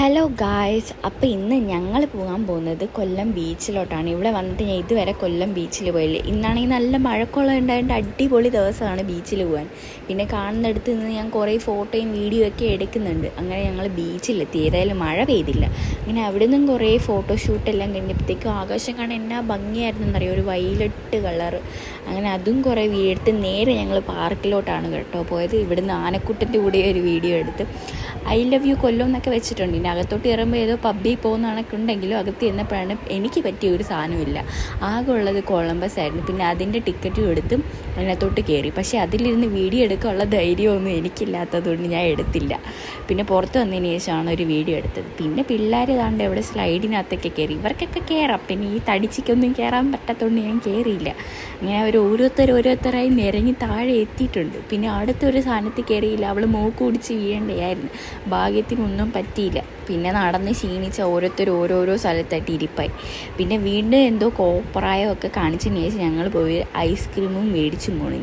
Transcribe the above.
Hello guys, അപ്പോൾ ഇന്ന് ഞങ്ങൾ പോകാൻ പോകുന്നത് കൊല്ലം ബീച്ചിലോട്ടാണ്. ഇവിടെ വന്നിട്ട് ഞാൻ ഇതുവരെ കൊല്ലം ബീച്ചിൽ പോയില്ല. ഇന്നാണെങ്കിൽ നല്ല മഴക്കുളം ഉണ്ടായതുകൊണ്ട് അടിപൊളി ദിവസമാണ് ബീച്ചിൽ പോകാൻ. പിന്നെ കാണുന്നിടത്ത് നിന്ന് ഞാൻ കുറേ ഫോട്ടോയും വീഡിയോ ഒക്കെ എടുക്കുന്നുണ്ട്. അങ്ങനെ ഞങ്ങൾ ബീച്ചിലെത്തി. ഏതായാലും മഴ പെയ്തില്ല. അങ്ങനെ അവിടെ നിന്നും കുറേ ഫോട്ടോഷൂട്ടെല്ലാം കഴിഞ്ഞപ്പോഴത്തേക്കും ആകാശം കാണാൻ എന്നാ ഭംഗിയായിരുന്നു എന്നറിയാം, ഒരു വയലറ്റ് കളറ്. അങ്ങനെ അതും കുറേ എടുത്ത് നേരെ ഞങ്ങൾ പാർക്കിലോട്ടാണ് കേട്ടോ പോയത്. ഇവിടുന്ന് ആനക്കുട്ടൻ്റെ കൂടെ ഒരു വീഡിയോ എടുത്ത് ഐ ലവ് യു കൊല്ലം എന്നൊക്കെ വെച്ചിട്ടുണ്ട്. പിന്നെ അകത്തോട്ട് കയറുമ്പോൾ ഏതോ പബ്ബിൽ പോകുന്ന കണക്ക് ഉണ്ടെങ്കിലും അകത്ത് ചെന്നപ്പോഴാണ് എനിക്ക് പറ്റിയ ഒരു സാധനമില്ല. ആകെ ഉള്ളത് കൊളംബസ് ആയിരുന്നു. പിന്നെ അതിൻ്റെ ടിക്കറ്റും എടുത്ത് അതിനകത്തോട്ട് കയറി. പക്ഷേ അതിലിരുന്ന് വീഡിയോ എടുക്കാനുള്ള ധൈര്യമൊന്നും എനിക്കില്ലാത്തതുകൊണ്ട് ഞാൻ എടുത്തില്ല. പിന്നെ പുറത്ത് വന്നതിന് ശേഷമാണ് ഒരു വീഡിയോ എടുത്തത്. പിന്നെ പിള്ളേർ താണ്ട് എവിടെ സ്ലൈഡിനകത്തൊക്കെ കയറി. ഇവർക്കൊക്കെ കയറാം, പിന്നെ ഈ തടിച്ചിക്കൊന്നും കയറാൻ പറ്റാത്തതുകൊണ്ട് ഞാൻ കയറിയില്ല. അങ്ങനെ അവർ ഓരോരുത്തരായി നിരങ്ങി താഴെ എത്തിയിട്ടുണ്ട്. പിന്നെ അടുത്തൊരു സാധനത്തിൽ കയറിയില്ല. അവൾ മൂക്ക് കുടിച്ച് വീഴേണ്ടതായിരുന്നു. ഭാഗ്യത്തിനൊന്നും പറ്റിയില്ല. പിന്നെ നടന്ന് ക്ഷീണിച്ച ഓരോരോ സ്ഥലത്തായിട്ട് ഇരിപ്പായി. പിന്നെ വീണ്ടും എന്തോ കോപ്രായമൊക്കെ കാണിച്ചതിന് ശേഷം ഞങ്ങൾ പോയി ഐസ്ക്രീമും മേടിച്ചും പോണി.